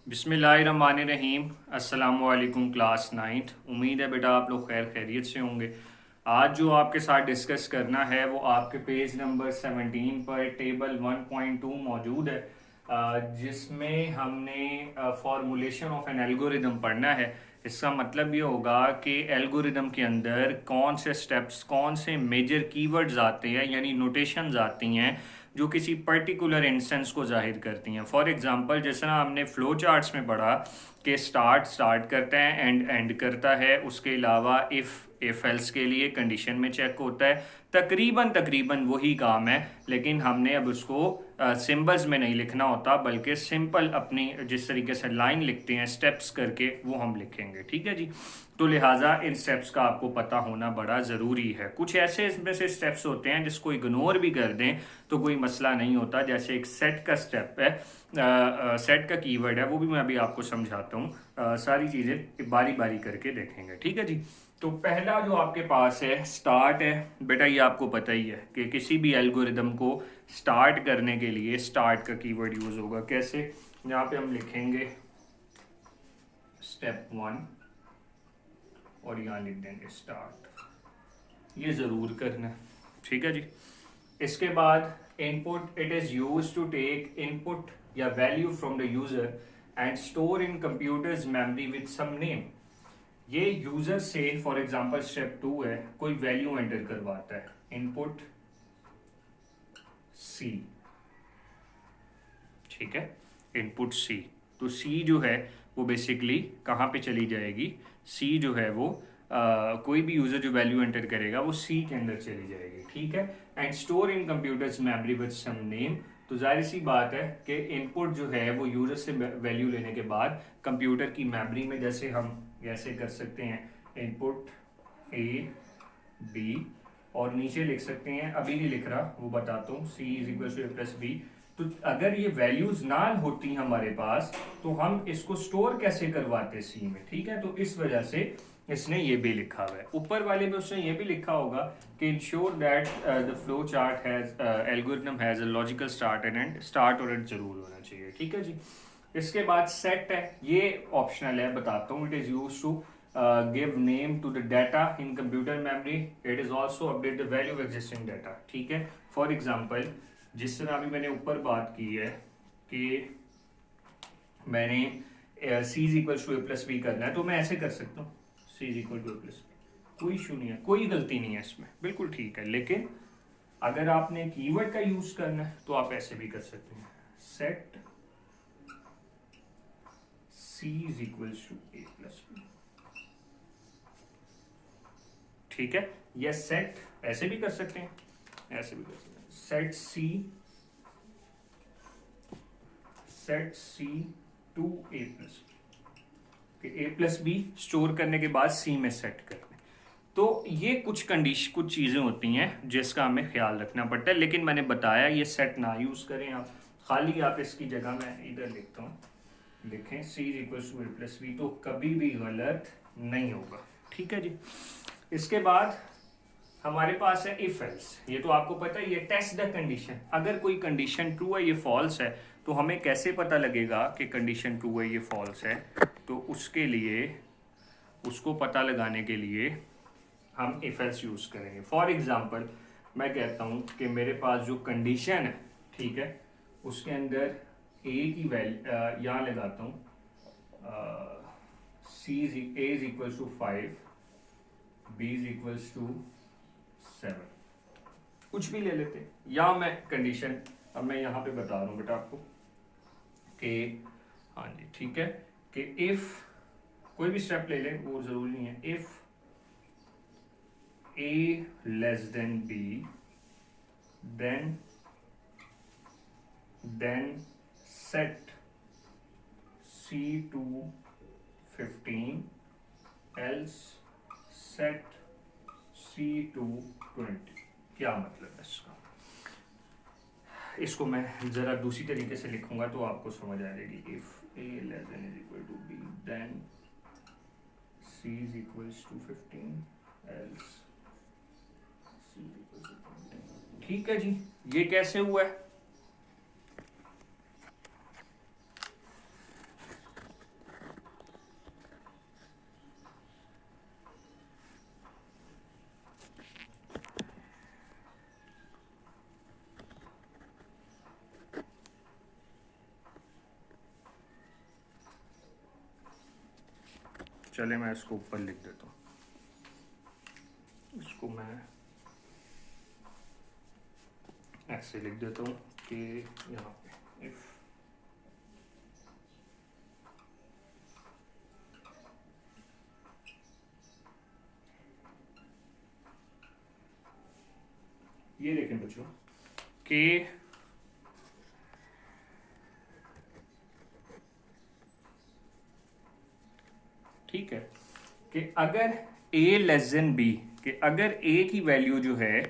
बिस्मिल्लाहिर्रहमानिर्रहीम। अस्सलामुअलैकुम class ninth. उम्मीद है बेटा आप लोग खैर खैरियत से होंगे। आज जो आपके साथ डिस्कस करना है वो आपके पेज नंबर 17 पर टेबल 1.2 मौजूद है, जिसमें हमने फॉर्मूलेशन ऑफ एन एल्गोरिदम पढ़ना है। इसका मतलब ये होगा कि एल्गोरिदम के अंदर कौन से स्टेप्स, कौन से मेजर कीवर्ड्स आते हैं, यानी नोटेशंस आती हैं जो किसी पर्टिकुलर इंस्टेंस को जाहिर करती हैं। फॉर एग्जांपल, जिस तरह हमने फ्लो चार्ट्स में पढ़ा कि स्टार्ट स्टार्ट करता है, एंड एंड करता है। उसके अलावा इफ़ एल्स के लिए कंडीशन में चेक होता है। तकरीबन तकरीबन वही काम है, लेकिन हमने अब उसको सिंबल्स में नहीं लिखना होता, बल्कि सिंपल अपनी जिस तरीके से लाइन लिखते हैं स्टेप्स करके वो हम लिखेंगे। ठीक है जी। तो लिहाजा इन स्टेप्स का आपको पता होना बड़ा ज़रूरी है। कुछ ऐसे इसमें से स्टेप्स होते हैं जिसको इग्नोर भी कर दें तो कोई मसला नहीं होता। जैसे एक सेट का स्टेप है, सेट का कीवर्ड है, वो भी मैं अभी आपको समझाता हूँ। सारी चीज़ें बारी बारी करके देखेंगे। ठीक है जी। तो पहला जो आपके पास है स्टार्ट है। बेटा ये आपको पता ही है कि किसी भी एल्गोरिदम को स्टार्ट करने के लिए स्टार्ट का कीवर्ड यूज़ होगा। कैसे? यहाँ पे हम लिखेंगे स्टेप 1 और यहाँ लिख देंगे स्टार्ट। ये ज़रूर करना है। ठीक है जी। इसके बाद input, it is use to take input या value from the user and store in computers memory with some name. ये यूज़र से, फॉर एग्जांपल स्टेप 2 है, कोई वैल्यू एंटर करवाता है, इनपुट सी। ठीक है, इनपुट सी। तो सी जो है वो बेसिकली कहाँ पे चली जाएगी? सी जो है वो कोई भी यूजर जो वैल्यू एंटर करेगा वो सी के अंदर चली जाएगी। ठीक है। And store in computers memory with some name. तो जाहिर सी बात है कि इनपुट जो है वो यूजर से वैल्यू लेने के बाद कंप्यूटर की मेमोरी में, जैसे हम ऐसे कर सकते हैं इनपुट ए बी, और नीचे लिख सकते हैं, अभी नहीं लिख रहा वो बताता हूँ, C is equal to A plus B. तो अगर ये वैल्यूज ना होती हमारे पास तो हम इसको स्टोर कैसे करवाते सी में? ठीक है। तो इस वजह से इसने ये भी लिखा हुआ है। ऊपर वाले में उसने ये भी लिखा होगा कि ensure that the flow chart has algorithm has a logical start and and. Start और एंड जरूर होना चाहिए। ठीक है जी। इसके बाद सेट है, ये ऑप्शनल है, बताता हूँ। It is use to give name to the data in computer memory. It is also update the value of existing data. ठीक है। फॉर एग्जाम्पल, जिस तरह अभी मैंने ऊपर बात की है कि मैंने C is equal to A plus B करना है, तो मैं ऐसे कर सकता हूँ, C is equal to A plus B. कोई इशू नहीं है, कोई गलती नहीं है इसमें, बिल्कुल ठीक है। लेकिन अगर आपने कीवर्ड का यूज करना है तो आप ऐसे भी कर सकते हैं, set C is equal to A plus B. ठीक है। या सेट ऐसे भी कर सकते हैं, ऐसे भी कर सकते हैं, set C to A plus B. A plus B store करने के बाद सी में सेट कर दें। तो ये कुछ कंडीशन, कुछ चीज़ें होती हैं जिसका हमें ख्याल रखना पड़ता है। लेकिन मैंने बताया ये सेट ना यूज़ करें आप, खाली आप इसकी जगह, मैं इधर लिखता हूँ, लिखें C is equal to A plus B, तो कभी भी गलत नहीं होगा। ठीक है जी। इसके बाद हमारे पास है इफ एल्स। ये तो आपको पता है, ये टेस्ट द कंडीशन। अगर कोई कंडीशन ट्रू है, ये फॉल्स है, तो हमें कैसे पता लगेगा कि कंडीशन ट्रू है, ये फॉल्स है? तो उसके लिए, उसको पता लगाने के लिए हम इफ एल्स यूज करेंगे। फॉर एग्जांपल, मैं कहता हूं कि मेरे पास जो कंडीशन है, ठीक है, उसके अंदर ए की वैल्यू यहाँ लगाता हूँ, C A is equal to 5, B is equal to 7, कुछ भी ले लेते हैं। या मैं कंडीशन, अब मैं यहाँ पे बता रहा हूँ बेटा आपको कि, हाँ जी ठीक है, कि इफ कोई भी स्टेप ले लें, वो जरूरी नहीं है, if A less than B then set C to 15 else set C to 20। क्या मतलब है इसका? इसको मैं जरा दूसरी तरीके से लिखूंगा तो आपको समझ आ जाएगी। If A less than is equal to B then C is equal to 15 else C is equal to 20। ठीक है जी। ये कैसे हुआ है? चले मैं इसको ऊपर लिख देता हूँ, इसको मैं ऐसे लिख देता हूँ कि यहाँ पे इफ ये देखें बच्चों कि ठीक है कि अगर a लेस देन b, कि अगर a की वैल्यू जो है,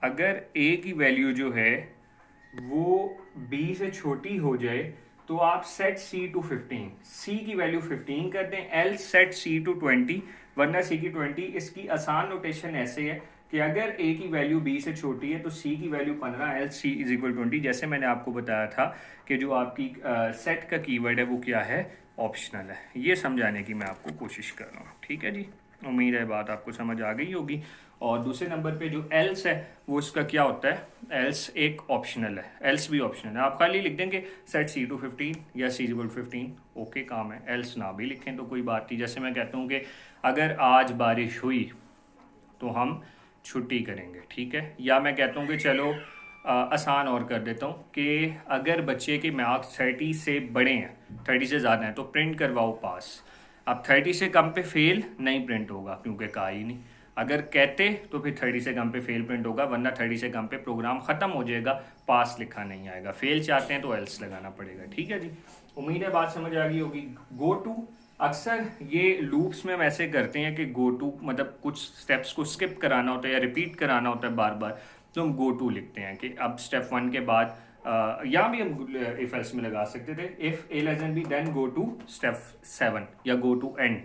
अगर a की वैल्यू जो है वो b से छोटी हो जाए तो आप सेट c टू 15, c की वैल्यू 15 कर दें, एल सेट c टू 20, वरना c की 20। इसकी आसान नोटेशन ऐसे है कि अगर a की वैल्यू b से छोटी है तो c की value 15, L c is equal 20। जैसे मैंने आपको बताया था कि जो आपकी सेट का कीवर्ड है वो क्या है, ऑप्शनल है। ये समझाने की मैं आपको कोशिश कर रहा हूँ, ठीक है जी। उम्मीद है बात आपको समझ आ गई होगी। और दूसरे नंबर पे जो एल्स है वो इसका क्या होता है, एल्स एक ऑप्शनल है, एल्स भी ऑप्शनल है। आप खाली लिख देंगे सेट c टू 15 या c इक्वल 15, ओके काम है। एल्स ना भी लिखें तो कोई बात नहीं। जैसे मैं कहता हूँ कि अगर आज बारिश हुई तो हम छुट्टी करेंगे, ठीक है। या मैं कहता हूँ कि चलो आसान और कर देता हूँ कि अगर बच्चे के मार्क्स 30 से बड़े हैं, 30 से ज़्यादा हैं, तो प्रिंट करवाओ पास। अब 30 से कम पे फेल नहीं प्रिंट होगा क्योंकि कहा ही नहीं। अगर कहते तो फिर 30 से कम पे फेल प्रिंट होगा, वरना 30 से कम पे प्रोग्राम ख़त्म हो जाएगा, पास लिखा नहीं आएगा। फेल चाहते हैं तो एल्स लगाना पड़ेगा, ठीक है जी। उम्मीद है बात समझ आ गई होगी। गो टू, अक्सर ये लूप्स में हम ऐसे करते हैं कि गो टू मतलब कुछ स्टेप्स को स्किप कराना होता है या रिपीट कराना होता है बार बार, तो हम गो टू लिखते हैं कि अब स्टेप 1 के बाद या भी हम इफ एल्स में लगा सकते थे, if A less than B then go to step 7 या गो टू एंड।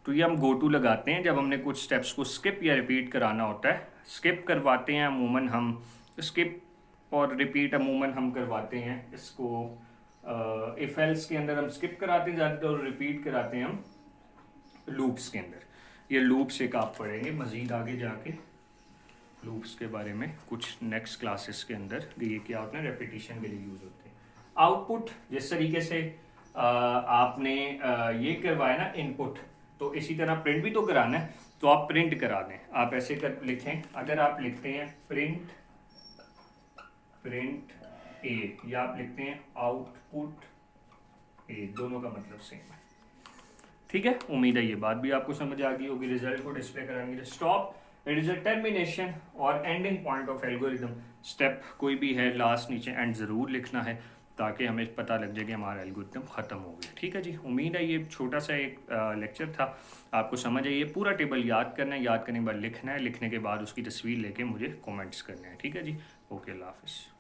तो ये हम गो टू लगाते हैं जब हमने कुछ स्टेप्स को स्किप या रिपीट कराना होता है। स्किप करवाते हैं अमूमन हम, स्किप और रिपीट अमूमन हम करवाते हैं इसको इफ एल्स के अंदर हम स्किप कराते हैं ज़्यादातर, और रिपीट कराते हैं हम लूप्स के अंदर। ये लूप्स एक आप पढ़ेंगे मज़ीद आगे जाके लूप्स के बारे में कुछ नेक्स्ट क्लासेस के अंदर, ये क्या होता है, रेपिटेशन के लिए यूज़ होते हैं। आउटपुट जिस तरीके से आपने ये करवाया ना इनपुट, तो इसी तरह प्रिंट भी तो कराना है, तो आप प्रिंट करा दें। आप ऐसे कर लिखें, अगर आप लिखते हैं प्रिंट ए या आप लिखते हैं आउटपुट ए, दोनों का मतलब सेम है, ठीक है। उम्मीद है ये बात भी आपको समझ आ गई होगी। रिजल्ट को डिस्प्ले कराने के लिए stop, it is a termination और ending point of algorithm. Step कोई भी है लास्ट नीचे एंड ज़रूर लिखना है ताकि हमें पता लग जाए कि हमारा एल्गोरिथम ख़त्म हो गया, ठीक है जी। उम्मीद है ये छोटा सा एक लेक्चर था, आपको समझ आई। ये पूरा टेबल याद करना है, याद करने के बाद लिखना है, लिखने के बाद उसकी तस्वीर लेके मुझे कमेंट्स करने हैं, ठीक है जी। ओके, अल्लाह हाफिज़।